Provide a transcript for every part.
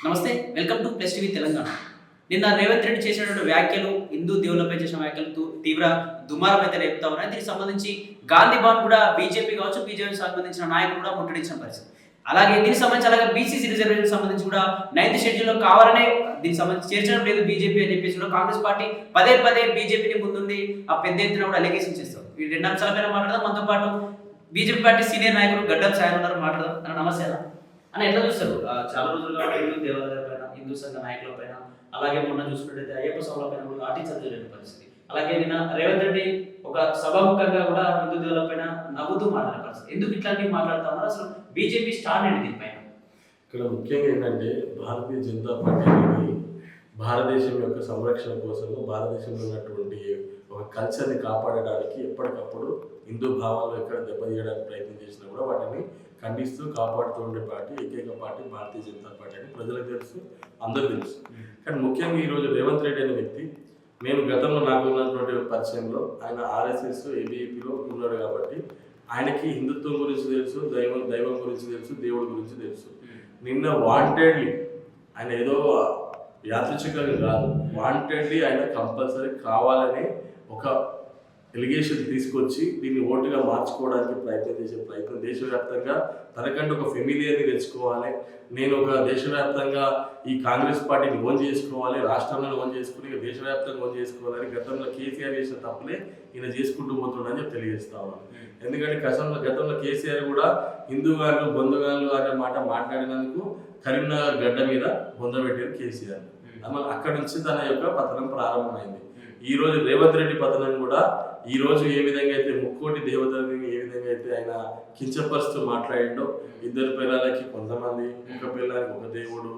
నమస్తే, welcome to plus TV Telangana. నిన్న రేవంత్ రెడ్డి చేసినటువంటి వ్యాఖ్యలు, హిందూ దేవులపై చేసిన వ్యాఖ్యలు తీవ్ర దుమారం అయితే రేపుతా ఉన్నాయి. దీనికి సంబంధించి గాంధీ భవన్ కూడా బీజేపీ కావచ్చు, బీజేపీకి సంబంధించిన నాయకులు కూడా ముట్టడించిన పరిస్థితి. అలాగే దీనికి సంబంధించి అలాగే బీసీసీ రిజర్వేషన్ సంబంధించి కూడా 9th షెడ్యూల్లో కావాలనే దీనికి సంబంధించి చేర్చడం లేదు బీజేపీ అని చెప్పేసి కూడా కాంగ్రెస్ పార్టీ పదే పదే బీజేపీని ముందుండి ఆ పెద్ద ఎత్తున కూడా అలిగేషన్ చేస్తారు. ఈ రెండు అంశాలపైన మాట్లాడదాం. మనతో పాటు బీజేపీ పార్టీ సీనియర్ నాయకులు గడ్డం సాయం ఉన్నారు, మాట్లాడదాం. నమస్తే అని ఎట్లా చూస్తారు? చాలా రోజులుగా హిందూ దేవాలయాల పైన, హిందూ సంఘ నాయకుల పైన, అలాగే మొన్న చూసుకున్నట్టయితే అయ్యప్ప సభల పైన కూడా లాఠీచార్జ్ జరిగిన పరిస్థితి. అలాగే నిన్న రేవంత్ రెడ్డి ఒక సభాముఖంగా కూడా హిందూ దేవుల పైన నవ్వుతూ మాట్లాడిన పరిస్థితి. ఎందుకు ఇట్లాంటివి మాట్లాడుతున్నారు? అసలు బీజేపీ స్టాండ్ ఏంటి దీనిపైన? ఇక్కడ ముఖ్యంగా ఏంటంటే భారతీయ జనతా పార్టీ అనేది భారతదేశం యొక్క సంరక్షణ కోసము, భారతదేశంలో ఉన్నటువంటి ఒక కల్చర్ని కాపాడడానికి ఎప్పటికప్పుడు హిందూ భావాలు ఎక్కడ దెబ్బతీయడానికి ప్రయత్నం చేసినా కూడా వాటిని ఖండిస్తూ కాపాడుతూ ఉండే పార్టీ ఏకైక పార్టీ భారతీయ జనతా పార్టీ అని ప్రజలకు తెలుసు, అందరూ తెలుసు. కానీ ముఖ్యంగా ఈరోజు రేవంత్ రెడ్డి అనే వ్యక్తి, నేను గతంలో నాకు ఉన్నటువంటి పరిచయంలో ఆయన ఆర్ఎస్ఎస్ ఏబీపీలో ఉన్నాడు కాబట్టి ఆయనకి హిందుత్వం గురించి తెలుసు, దైవం గురించి తెలుసు, దేవుడి గురించి తెలుసు. నిన్న వాంటెడ్లీ ఆయన ఏదో యాదృచ్ఛికంగా కాదు, వాంటెడ్లీ ఆయన కంపల్సరీ కావాలనే ఒక ఎలిగేషన్ తీసుకొచ్చి దీన్ని ఓటుగా మార్చుకోవడానికి ప్రయత్నం చేసే ప్రయత్నం. దేశవ్యాప్తంగా తనకంటే ఒక ఫెమిలియర్ని తెచ్చుకోవాలి, నేను ఒక దేశవ్యాప్తంగా ఈ కాంగ్రెస్ పార్టీని ఓన్ చేసుకోవాలి, రాష్ట్రంలో ఓన్ చేసుకుని ఇక దేశవ్యాప్తంగా ఓన్ చేసుకోవాలని గతంలో కేసీఆర్ చేసిన తప్పులే ఈయన చేసుకుంటూ పోతున్నాడని చెప్పి తెలియజేస్తా ఉన్నాను. ఎందుకంటే గతంలో కేసీఆర్ కూడా హిందూగాళ్ళు బంధుగాళ్ళు అనే మాట మాట్లాడినందుకు కరీంనగర్ గడ్డ మీద బొందబెట్టారు కేసీఆర్. అక్కడి నుంచి తన యొక్క పతనం ప్రారంభమైంది. ఈ రోజు రేవంత్ రెడ్డి పతనం కూడా ఈ రోజు ఏ విధంగా అయితే ముక్కోటి దేవతలని ఏ విధంగా అయితే ఆయన కించపరుస్తూ మాట్లాడిండో, ఇద్దరు పిల్లలకి కొంతమంది, ఒక పిల్లలకి ఒక దేవుడు,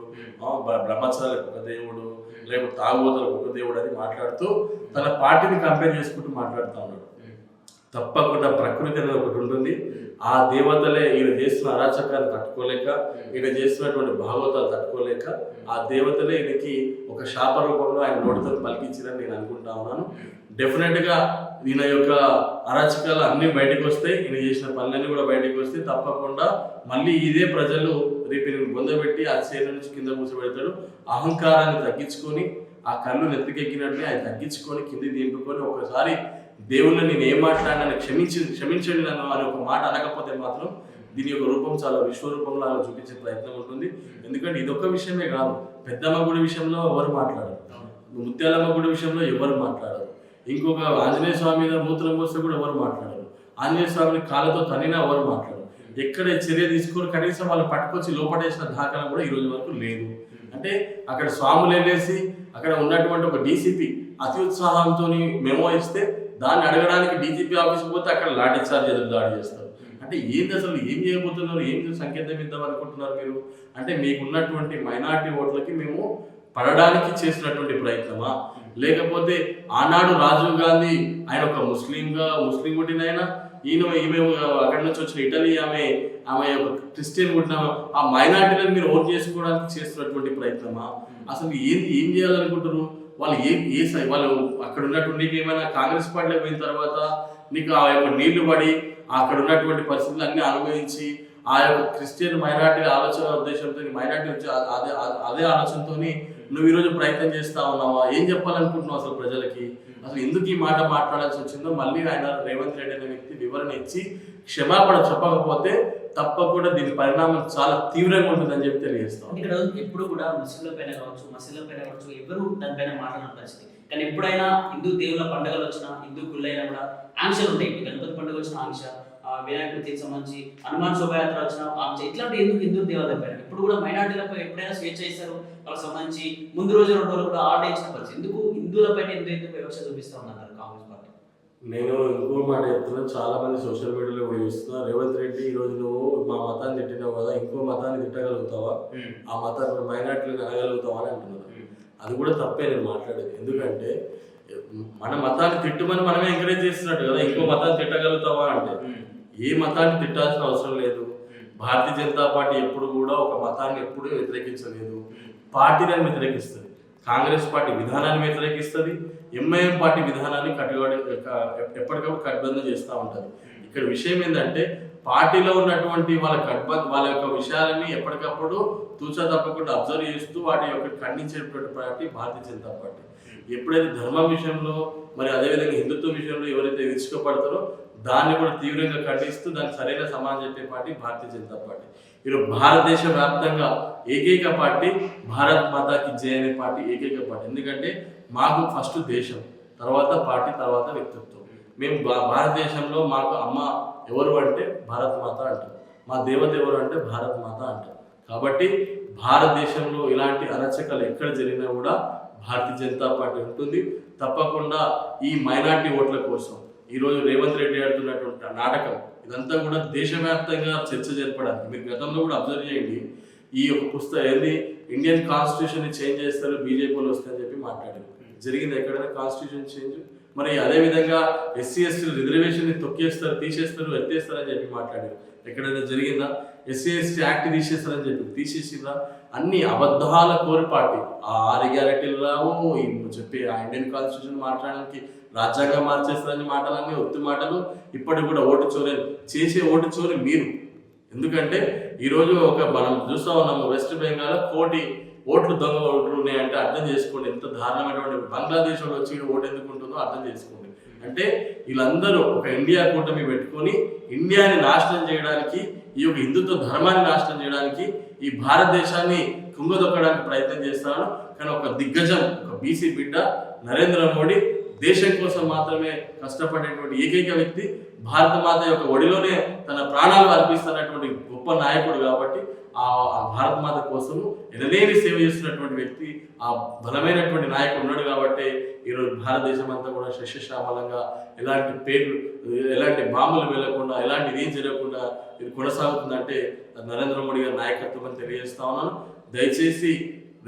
బ్రహ్మచారులకు ఒక దేవుడు, లేకపోతే తాగుబోతులకు ఒక దేవుడు అని మాట్లాడుతూ తన పార్టీని కంపేర్ చేసుకుంటూ మాట్లాడుతూ ఉన్నాడు. తప్పకుండా ప్రకృతి అనేది ఒకటి ఉంటుంది. ఆ దేవతలే ఈయన చేస్తున్న అరాచకాన్ని తట్టుకోలేక, ఈయన చేస్తున్నటువంటి భాగవతాలు తట్టుకోలేక ఆ దేవతలే ఈయనకి ఒక శాప రూపంలో ఆయన నోటితో పలికించారని నేను అనుకుంటా ఉన్నాను. డెఫినెట్గా ఈయన యొక్క అరాచకాలు అన్నీ బయటకు వస్తాయి, ఈయన చేసిన పనులన్నీ కూడా బయటకు వస్తాయి. తప్పకుండా మళ్ళీ ఇదే ప్రజలు రేపు ఈయన బొందబెట్టి ఆ చేను నుంచి కింద కూర్చోబెడతాడు. అహంకారాన్ని తగ్గించుకొని, ఆ కళ్ళు నెత్తికెక్కినట్లే ఆయన తగ్గించుకొని కింది దింపుకొని ఒకసారి దేవుళ్ళని నేను ఏం మాట్లాడినా క్షమించండి నన్ను అని ఒక మాట అనకపోతే మాత్రం దీని యొక్క రూపం చాలా విశ్వరూపంలో అలా చూపించే ప్రయత్నం ఉంటుంది. ఎందుకంటే ఇదొక్క విషయమే కాదు, పెద్దమ్మ గుడి విషయంలో ఎవరు మాట్లాడరు, ముత్యాలమ్మ గుడి విషయంలో ఎవరు మాట్లాడరు, ఇంకొక ఆంజనేయ స్వామి మీద మూత్రం పోస్తే కూడా ఎవరు మాట్లాడరు, ఆంజనేయ స్వామిని కాళ్ళతో తనినా ఎవరు మాట్లాడరు. ఎక్కడ చర్య తీసుకొని కనీసం వాళ్ళు పట్టుకొచ్చి లోపడేసిన దాఖలా కూడా ఈ రోజు వరకు లేదు. అంటే అక్కడ స్వాములు వెళ్ళేసి అక్కడ ఉన్నటువంటి ఒక డీసీపీ అతి ఉత్సాహంతో మెమో ఇస్తే దాన్ని అడగడానికి డీజీపీ ఆఫీస్కి పోతే అక్కడ లాఠీ చార్జ్ ఎదురు దాడి చేస్తారు. అంటే ఏంది అసలు ఏం చేయబోతున్నారు, ఏం సంకేతం ఇద్దాం అనుకుంటున్నారు మీరు? అంటే మీకున్నటువంటి మైనారిటీ ఓట్లకి మేము పడడానికి చేసినటువంటి ప్రయత్నమా, లేకపోతే ఆనాడు రాజీవ్ గాంధీ ఆయన ఒక ముస్లిం పుట్టినైనా, ఈమె అక్కడి నుంచి వచ్చిన ఇటలీ ఆమె ఒక క్రిస్టియన్ పుట్టిన ఆ మైనారిటీలను మీరు ఓట్ చేసుకోవడానికి చేస్తున్నటువంటి ప్రయత్నమా? అసలు ఏం చేయాలనుకుంటారు వాళ్ళు? వాళ్ళు అక్కడ ఉన్నటువంటి నీకు ఏమైనా కాంగ్రెస్ పార్టీలోకి పోయిన తర్వాత నీకు ఆ యొక్క నీళ్లు పడి అక్కడ ఉన్నటువంటి పరిస్థితులు అన్నీ అనుభవించి ఆ యొక్క క్రిస్టియన్ మైనారిటీ ఆలోచన ఉద్దేశంతో మైనారిటీ వచ్చి అదే ఆలోచనతో నువ్వు ఈరోజు ప్రయత్నం చేస్తా ఉన్నావా? ఏం చెప్పాలనుకుంటున్నావు అసలు ప్రజలకి? అసలు ఎందుకు ఈ మాట మాట్లాడాల్సి వచ్చిందో మళ్ళీ ఆయన రేవంత్ రెడ్డి అనే వ్యక్తి వివరణ ఇచ్చి క్షమాపణ చెప్పకపోతే తప్పకుండా దీని పరిణామం చాలా తీవ్రంగా ఉంటుందని చెప్పి తెలియజేస్తాం. ఇక్కడ ఎప్పుడు కూడా ముస్లింల పైన కావచ్చు, మసీదుల పైన కావచ్చు, ఎవరు దానిపైన మాట్లాడిన పరిస్థితి. కానీ ఎప్పుడైనా హిందూ దేవుల పండుగలు వచ్చినా, హిందూ గుళ్ళైనా కూడా ఆంక్షలు ఉంటాయి. గణపతి పండుగ వచ్చిన ఆంక్ష, వినాయక చవితికి సంబంధించి హనుమాన్ శోభయాత్ర వచ్చిన ఆంక్ష, ఇట్లాంటి ఎందుకు హిందూ దేవాలయాల పైన ఇప్పుడు కూడా మైనార్టీలపై ఎప్పుడైనా స్వేచ్ఛ ఇస్తారు. వాళ్ళకి సంబంధించి ముందు రోజు 2 రోజులు కూడా ఆర్డర్ ఇచ్చిన పరిస్థితి. ఎందుకు హిందువుల పైన ఎందుకు వివక్ష చూపిస్తా ఉన్నారు కాంగ్రెస్ పార్టీ? నేను ఇంకో మాట చెప్తున్నాను, చాలా మంది సోషల్ మీడియాలో కూడా చూస్తున్నా, రేవంత్ రెడ్డి ఈరోజు నువ్వు మా మతాన్ని తిట్టినావు కదా, ఇంకో మతాన్ని తిట్టగలుగుతావా, ఆ మతాన్ని మైనార్టీలను అనగలుగుతావా అని అంటున్నారు. అది కూడా తప్పే నేను మాట్లాడేది. ఎందుకంటే మన మతాన్ని తిట్టుమని మనమే ఎంకరేజ్ చేస్తున్నట్టు కదా, ఇంకో మతాన్ని తిట్టగలుగుతావా అంటే ఏ మతాన్ని తిట్టాల్సిన అవసరం లేదు. భారతీయ జనతా పార్టీ ఎప్పుడు కూడా ఒక మతాన్ని ఎప్పుడూ వ్యతిరేకించలేదు, పార్టీలను వ్యతిరేకిస్తుంది. కాంగ్రెస్ పార్టీ విధానాన్ని వ్యతిరేకిస్తుంది, ఎంఐఎం పార్టీ విధానాన్ని ఎప్పటికప్పుడు కట్టుబంధం చేస్తూ ఉంటుంది. ఇక్కడ విషయం ఏంటంటే పార్టీలో ఉన్నటువంటి వాళ్ళ యొక్క విషయాలని ఎప్పటికప్పుడు తూచా తప్పకుండా అబ్జర్వ్ చేస్తూ వాటి యొక్క ఖండించేటువంటి పార్టీ భారతీయ జనతా పార్టీ. ఎప్పుడైతే ధర్మం విషయంలో మరి అదేవిధంగా హిందుత్వ విషయంలో ఎవరైతే విరుచుకుపడతారో దాన్ని కూడా తీవ్రంగా ఖండిస్తూ దానికి సరైన సమాధానం చెప్పే పార్టీ భారతీయ జనతా పార్టీ. ఈరోజు భారతదేశ వ్యాప్తంగా ఏకైక పార్టీ భారత్ మాతాకి జై అనే పార్టీ ఏకైక పార్టీ. ఎందుకంటే మాకు ఫస్ట్ దేశం, తర్వాత పార్టీ, తర్వాత వ్యక్తిత్వం. మేము భారతదేశంలో మాకు అమ్మ ఎవరు అంటే భారత్ మాత అంటాం, మా దేవత ఎవరు అంటే భారత్ మాత అంటాం. కాబట్టి భారతదేశంలో ఇలాంటి అరచకాలు ఎక్కడ జరిగినా కూడా భారతీయ జనతా పార్టీ ఉంటుంది. తప్పకుండా ఈ మైనార్టీ ఓట్ల కోసం ఈరోజు రేవంత్ రెడ్డి ఆడుతున్నటువంటి నాటకం ఇదంతా కూడా దేశవ్యాప్తంగా చర్చ జరపడానికి. మీరు గతంలో కూడా అబ్జర్వ్ చేయండి, ఈ యొక్క పుస్తకం ఏంది ఇండియన్ కాన్స్టిట్యూషన్ చేంజ్ చేస్తారు బీజేపీలో వస్తాయని చెప్పి మాట్లాడారు. జరిగింది ఎక్కడైనా కాన్స్టిట్యూషన్ చేంజ్? మరి అదేవిధంగా ఎస్సీ ఎస్టీ రిజర్వేషన్ తొక్కేస్తారు, తీసేస్తారు, ఎత్తేస్తారని చెప్పి మాట్లాడారు. ఎక్కడైనా జరిగిందా? ఎస్సీ ఎస్టీ యాక్ట్ తీసేస్తారని చెప్పి తీసేసిందా? అన్ని అబద్ధాల కోరి పార్టీ. ఆ 6 గ్యారెంటీలు రావు చెప్పి ఆ ఇండియన్ కాన్స్టిట్యూషన్ మాట్లాడడానికి రాజ్యాంగం మార్చేస్తారని మాటలన్నీ ఒత్తి మాటలు. ఇప్పటికి కూడా ఓటు చోరీ చేసే ఓటు చోరీ మీరు. ఎందుకంటే ఈరోజు మనం చూస్తూ ఉన్నాము వెస్ట్ బెంగాల్ 1 కోటి ఓట్లు దొంగ ఓట్లు ఉన్నాయంటే అర్థం చేసుకోండి ఎంత దారుణమైనటువంటి. బంగ్లాదేశ్ వాళ్ళు వచ్చి ఓటు ఎందుకు ఉంటుందో అర్థం చేసుకోండి. అంటే వీళ్ళందరూ ఒక ఇండియా కూటమి పెట్టుకొని ఇండియాని నాశనం చేయడానికి, ఈ యొక్క హిందుత్వ ధర్మాన్ని నాశనం చేయడానికి, ఈ భారతదేశాన్ని కుంగదొక్కడానికి ప్రయత్నం చేస్తాను. కానీ ఒక దిగ్గజం, ఒక బీసీ బిడ్డ నరేంద్ర మోడీ దేశం కోసం మాత్రమే కష్టపడేటువంటి ఏకైక వ్యక్తి, భారత మాత యొక్క ఒడిలోనే తన ప్రాణాలు అర్పిస్తున్నటువంటి గొప్ప నాయకుడు. కాబట్టి ఆ భారత మాత కోసం ఎనలేని సేవ చేస్తున్నటువంటి వ్యక్తి, ఆ బలమైనటువంటి నాయకుడు ఉన్నాడు. కాబట్టి ఈరోజు భారతదేశం అంతా కూడా సస్యశ్యామలంగా ఎలాంటి పేర్లు, ఎలాంటి బాంబులు వెళ్ళకుండా, ఎలాంటిది ఏం జరగకుండా ఇది కొనసాగుతుందంటే అది నరేంద్ర మోడీ గారి నాయకత్వం అని తెలియజేస్తా ఉన్నాను. దయచేసి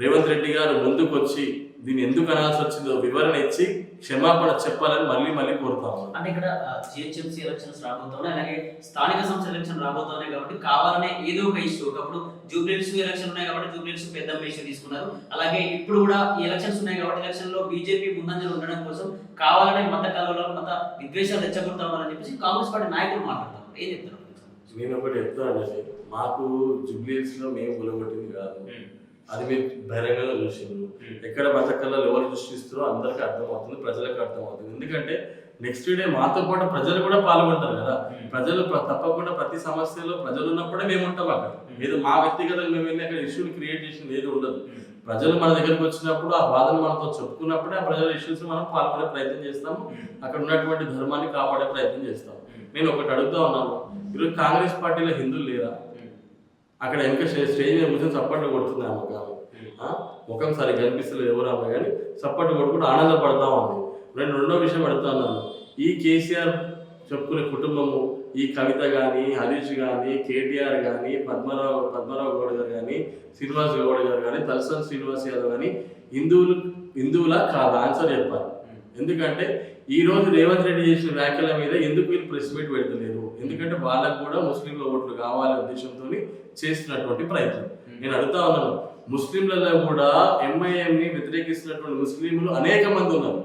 రేవంత్ రెడ్డి గారు ముందుకు వచ్చి దీన్ని ఎందుకు అనాల్సి వచ్చిందో వివరణ ఇచ్చి క్షమాపణ చెప్పాలని మళ్ళీ కోరుతాము. అంటే ఇక్కడ జిహెచ్ఎంసీ ఎలక్షన్స్ రాబోతున్నాయి, అలాగే స్థానిక సంస్థల ఎలక్షన్ రాబోతున్నాయి. కాబట్టి కావాలనే ఏదో ఒక ఇష్యూ, ఒకప్పుడు జూబ్లీహిల్స్ ఎలక్షన్ ఉన్నాయి కాబట్టి జూబ్లీహిల్స్ పెద్ద ఇష్యూ తీసుకున్నారు. అలాగే ఇప్పుడు కూడా ఈ ఎలక్షన్స్ ఉన్నాయి కాబట్టి ఎలక్షన్ లో బీజేపీ ముందంజలు ఉండడం కోసం కావాలనే మత కలవలు, మత విద్వేషాలు రెచ్చగొడతా ఉన్నారని చెప్పేసి కాంగ్రెస్ పార్టీ నాయకులు మాట్లాడతారు. ఏం చెప్తారు? నేను ఒకటి చెప్తానండి, మాకు జూబ్లీహిల్స్ లో మేము గులగొట్టింది కాదు, అది మీరు బహిరంగంగా చూసిండ్రు. ఎక్కడ మత కళలు ఎవరు సృష్టిస్తారో అందరికీ అర్థమవుతుంది, ప్రజలకు అర్థమవుతుంది. ఎందుకంటే నెక్స్ట్ డే మాతో పాటు ప్రజలు కూడా పాల్గొంటారు కదా. ప్రజలు తప్పకుండా ప్రతి సమస్యలో ప్రజలు ఉన్నప్పుడే మేము ఉంటాం అక్కడ. ఏదో మా వ్యక్తిగతంగా మేము వెళ్ళి అక్కడ ఇష్యూని క్రియేట్ చేసింది ఏది ఉండదు. ప్రజలు మన దగ్గరికి వచ్చినప్పుడు ఆ బాధను మనతో చెప్పుకున్నప్పుడే ఆ ప్రజల ఇష్యూస్ మనం పాల్గొనే ప్రయత్నం చేస్తాము, అక్కడ ఉన్నటువంటి ధర్మాన్ని కాపాడే ప్రయత్నం చేస్తాము. నేను ఒకటి అడుగుతా ఉన్నాను, ఈరోజు కాంగ్రెస్ పార్టీలో హిందువులు లేరా? అక్కడ ఇంకా స్టేజ్ మీద కూర్చొని సప్పట్లు కొడుతుంది ఆమె, ముఖం సరిగ్గా కనిపిస్తలేదు ఎవరు ఆమె, కానీ సప్పట్లు కొట్టుకుంటూ ఆనందపడతా ఉంది. రెండో విషయం అడుగుతా ఉన్నాను, ఈ కేసీఆర్ చెప్పుకునే కుటుంబము, ఈ కవిత కానీ, హరీష్ కానీ, కేటీఆర్ కానీ, పద్మరావు గౌడ్ గారు కానీ, శ్రీనివాస్ గౌడ్ గారు కానీ, తలసాని శ్రీనివాస్ యాదవ్ కానీ హిందువులా కాదు? ఆన్సర్ చెప్పాలి. ఎందుకంటే ఈ రోజు రేవంత్ రెడ్డి చేసిన వ్యాఖ్యల మీద ఎందుకు వీళ్ళు ప్రెస్ మీట్ పెడతలేరు? ఎందుకంటే వాళ్ళకు కూడా ముస్లింల ఓట్లు కావాలనే ఉద్దేశంతో చేస్తున్నటువంటి ప్రయత్నం. నేను అడుగుతా ఉన్నాను, ముస్లింలలో కూడా ఎంఐఎంని వ్యతిరేకిస్తున్నటువంటి ముస్లింలు అనేక మంది ఉన్నారు.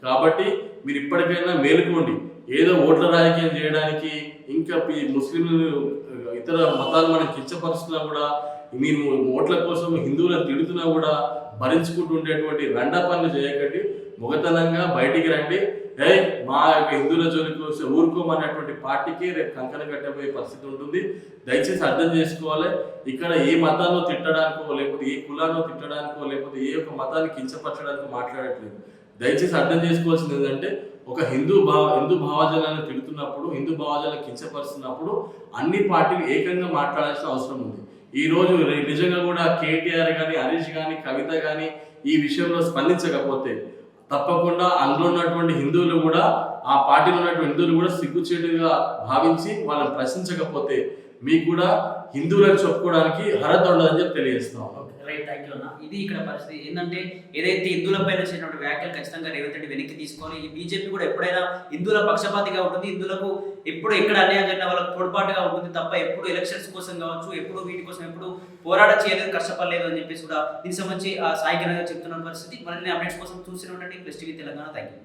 కాబట్టి మీరు ఇప్పటికైనా మేలుకోండి. ఏదో ఓట్ల రాజకీయం చేయడానికి, ఇంకా ముస్లింలు ఇతర మతాలు మనం కించపరుస్తున్నా కూడా, మీరు ఓట్ల కోసం హిందువులను తిడుతున్నా కూడా భరించుకుంటూ ఉండేటువంటి రెండా పనులు చేయకండి. మొగతనంగా బయటికి రండి. మా యొక్క హిందువుల జోలికి వస్తే ఊరుకోమన్నటువంటి పార్టీకి రేపు కంకణం కట్టబోయే పరిస్థితి ఉంటుంది. దయచేసి అర్థం చేసుకోవాలి, ఇక్కడ ఏ మతాల్లో తిట్టడానికో, లేకపోతే ఏ కులాల్లో తిట్టడానికో, లేకపోతే ఏ ఒక్క మతాన్ని కించపరచడానికో మాట్లాడట్లేదు. దయచేసి అర్థం చేసుకోవాల్సింది ఏంటంటే, ఒక హిందూ భావజనాన్ని తిడుతున్నప్పుడు, హిందూ భావజనాన్ని కించపరుస్తున్నప్పుడు అన్ని పార్టీలు ఏకంగా మాట్లాడాల్సిన అవసరం ఉంది. ఈ రోజు నిజంగా కూడా కేటీఆర్ కానీ, హరీష్ కానీ, కవిత కానీ ఈ విషయంలో స్పందించకపోతే తప్పకుండా అందులో ఉన్నటువంటి హిందువులు కూడా, ఆ పార్టీలో ఉన్నటువంటి హిందువులు కూడా సిగ్గుచేటుగా భావించి వాళ్ళని ప్రశ్నించకపోతే మీకు కూడా హిందువులను చెప్పుకోవడానికి అర్హత ఉండదని చెప్పి తెలియజేస్తాం. రైట్, థ్యాంక్ యూ అన్న. ఇది ఇక్కడ పరిస్థితి ఏంటంటే, ఏదైతే హిందువులపై చేసినటువంటి వ్యాఖ్యలు ఖచ్చితంగా రేవంత్ రెడ్డి వెనక్కి తీసుకొని, ఈ బీజేపీ కూడా ఎప్పుడైనా హిందువుల పక్షపాతిగా ఉంటుంది, హిందువులకు ఎప్పుడు ఎక్కడ అన్యాయం జరిగిన వాళ్ళకి తోడ్పాటుగా ఉంటుంది తప్ప ఎప్పుడు ఎలక్షన్స్ కోసం కావచ్చు, ఎప్పుడు వీటి కోసం ఎప్పుడు పోరాటం చేయలేదు, కష్టపడలేదు అని చెప్పేసి కూడా దీనికి సంబంధించి సాయికిరణ్ గారు చెప్తున్న పరిస్థితి. మరిన్ని అప్డేట్స్ కోసం చూస్తూనే ఉండండి plus TV Telangana. Thank you.